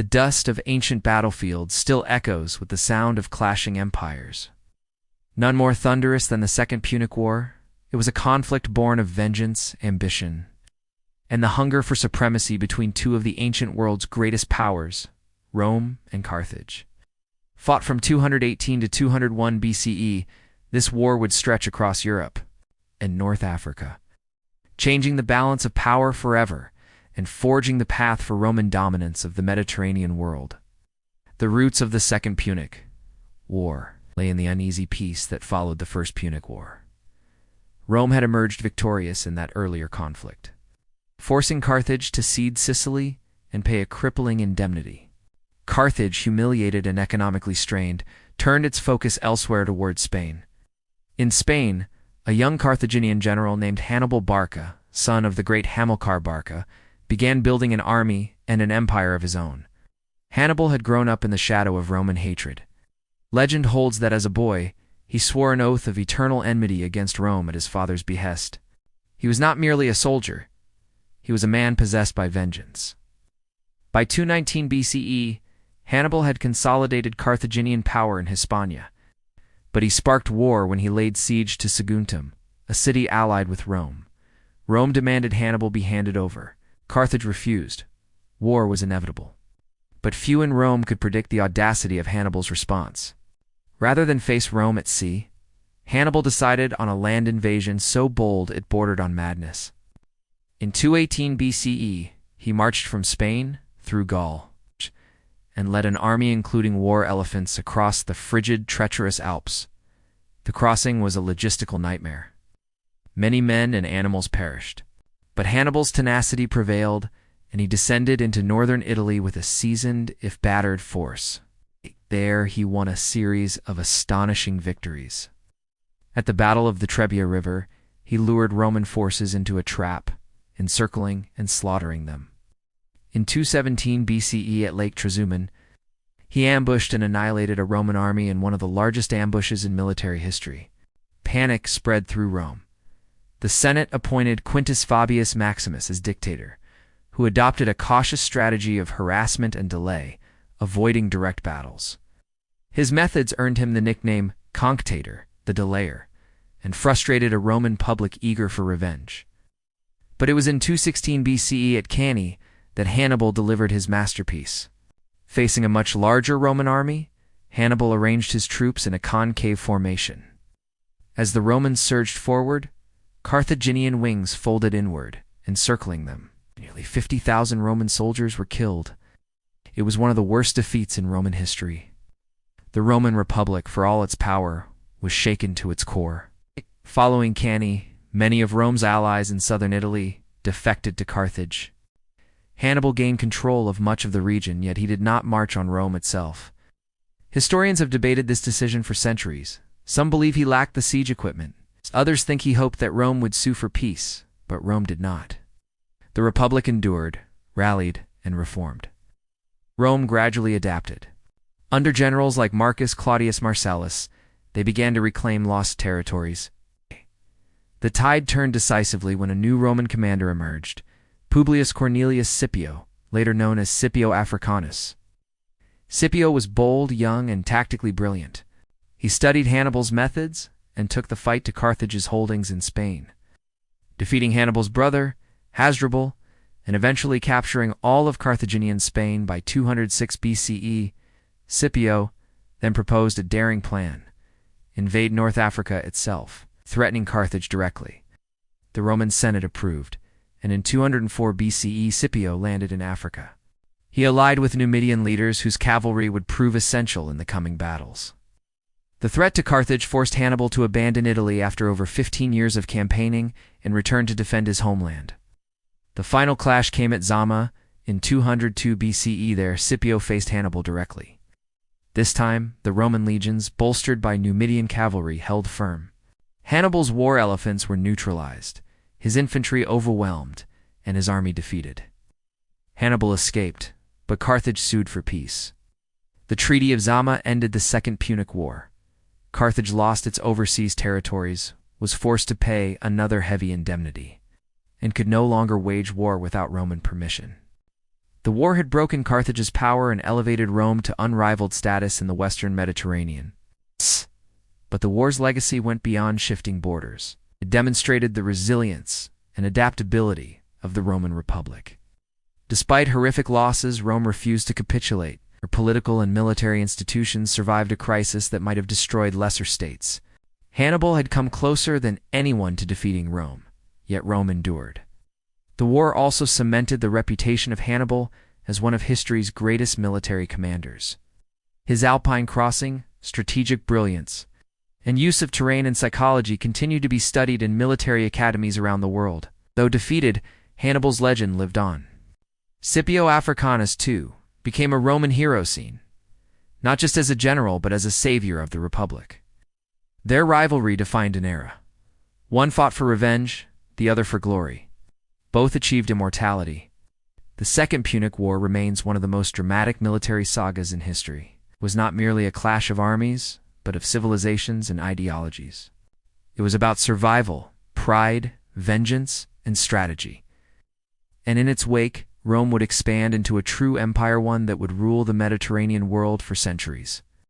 The dust of ancient battlefields still echoes with the sound of clashing empires. None more thunderous than the Second Punic War, it was a conflict born of vengeance, ambition, and the hunger for supremacy between two of the ancient world's greatest powers, Rome and Carthage. Fought from 218 to 201 BCE, this war would stretch across Europe and North Africa, changing the balance of power forever and forging the path for Roman dominance of the Mediterranean world. The roots of the Second Punic War lay in the uneasy peace that followed the First Punic War. Rome had emerged victorious in that earlier conflict, forcing Carthage to cede Sicily and pay a crippling indemnity. Carthage, humiliated and economically strained, turned its focus elsewhere toward Spain. In Spain, a young Carthaginian general named Hannibal Barca, son of the great Hamilcar Barca, began building an army and an empire of his own. Hannibal had grown up in the shadow of Roman hatred. Legend holds that as a boy, he swore an oath of eternal enmity against Rome at his father's behest. He was not merely a soldier, he was a man possessed by vengeance. By 219 BCE, Hannibal had consolidated Carthaginian power in Hispania, but he sparked war when he laid siege to Saguntum, a city allied with Rome. Rome demanded Hannibal be handed over. Carthage refused. War was inevitable. But few in Rome could predict the audacity of Hannibal's response. Rather than face Rome at sea, Hannibal decided on a land invasion so bold it bordered on madness. In 218 BCE, he marched from Spain through Gaul and led an army including war elephants across the frigid, treacherous Alps. The crossing was a logistical nightmare. Many men and animals perished. But Hannibal's tenacity prevailed, and he descended into northern Italy with a seasoned, if battered, force. There he won a series of astonishing victories. At the Battle of the Trebia River, he lured Roman forces into a trap, encircling and slaughtering them. In 217 BCE at Lake Trasimene, he ambushed and annihilated a Roman army in one of the largest ambushes in military history. Panic spread through Rome. The Senate appointed Quintus Fabius Maximus as dictator, who adopted a cautious strategy of harassment and delay, avoiding direct battles. His methods earned him the nickname Conctator, the Delayer, and frustrated a Roman public eager for revenge. But it was in 216 BCE at Cannae that Hannibal delivered his masterpiece. Facing a much larger Roman army, Hannibal arranged his troops in a concave formation. As the Romans surged forward, Carthaginian wings folded inward, encircling them. Nearly 50,000 Roman soldiers were killed. It was one of the worst defeats in Roman history. The Roman Republic, for all its power, was shaken to its core. Following Cannae, many of Rome's allies in southern Italy defected to Carthage. Hannibal gained control of much of the region, yet he did not march on Rome itself. Historians have debated this decision for centuries. Some believe he lacked the siege equipment. Others think he hoped that Rome would sue for peace, but Rome did not. The Republic endured, rallied, and reformed. Rome gradually adapted. Under generals like Marcus Claudius Marcellus, they began to reclaim lost territories. The tide turned decisively when a new Roman commander emerged, Publius Cornelius Scipio, later known as Scipio Africanus. Scipio was bold, young, and tactically brilliant. He studied Hannibal's methods and took the fight to Carthage's holdings in Spain, defeating Hannibal's brother, Hasdrubal, and eventually capturing all of Carthaginian Spain by 206 BCE. Scipio then proposed a daring plan: invade North Africa itself, threatening Carthage directly. The Roman Senate approved, and in 204 BCE Scipio landed in Africa. He allied with Numidian leaders whose cavalry would prove essential in the coming battles. The threat to Carthage forced Hannibal to abandon Italy after over 15 years of campaigning and return to defend his homeland. The final clash came at Zama in 202 BCE. There, Scipio faced Hannibal directly. This time, the Roman legions, bolstered by Numidian cavalry, held firm. Hannibal's war elephants were neutralized, his infantry overwhelmed, and his army defeated. Hannibal escaped, but Carthage sued for peace. The Treaty of Zama ended the Second Punic War. Carthage lost its overseas territories, was forced to pay another heavy indemnity, and could no longer wage war without Roman permission. The war had broken Carthage's power and elevated Rome to unrivaled status in the Western Mediterranean. But the war's legacy went beyond shifting borders. It demonstrated the resilience and adaptability of the Roman Republic. Despite horrific losses, Rome refused to capitulate. Her political and military institutions survived a crisis that might have destroyed lesser states. Hannibal had come closer than anyone to defeating Rome, yet Rome endured. The war also cemented the reputation of Hannibal as one of history's greatest military commanders. His Alpine crossing, strategic brilliance, and use of terrain and psychology continued to be studied in military academies around the world. Though defeated, Hannibal's legend lived on. Scipio Africanus, too, became a Roman hero seen, not just as a general but as a savior of the Republic. Their rivalry defined an era. One fought for revenge, the other for glory. Both achieved immortality. The Second Punic War remains one of the most dramatic military sagas in history. It was not merely a clash of armies, but of civilizations and ideologies. It was about survival, pride, vengeance, and strategy. And in its wake, Rome would expand into a true empire, one that would rule the Mediterranean world for centuries.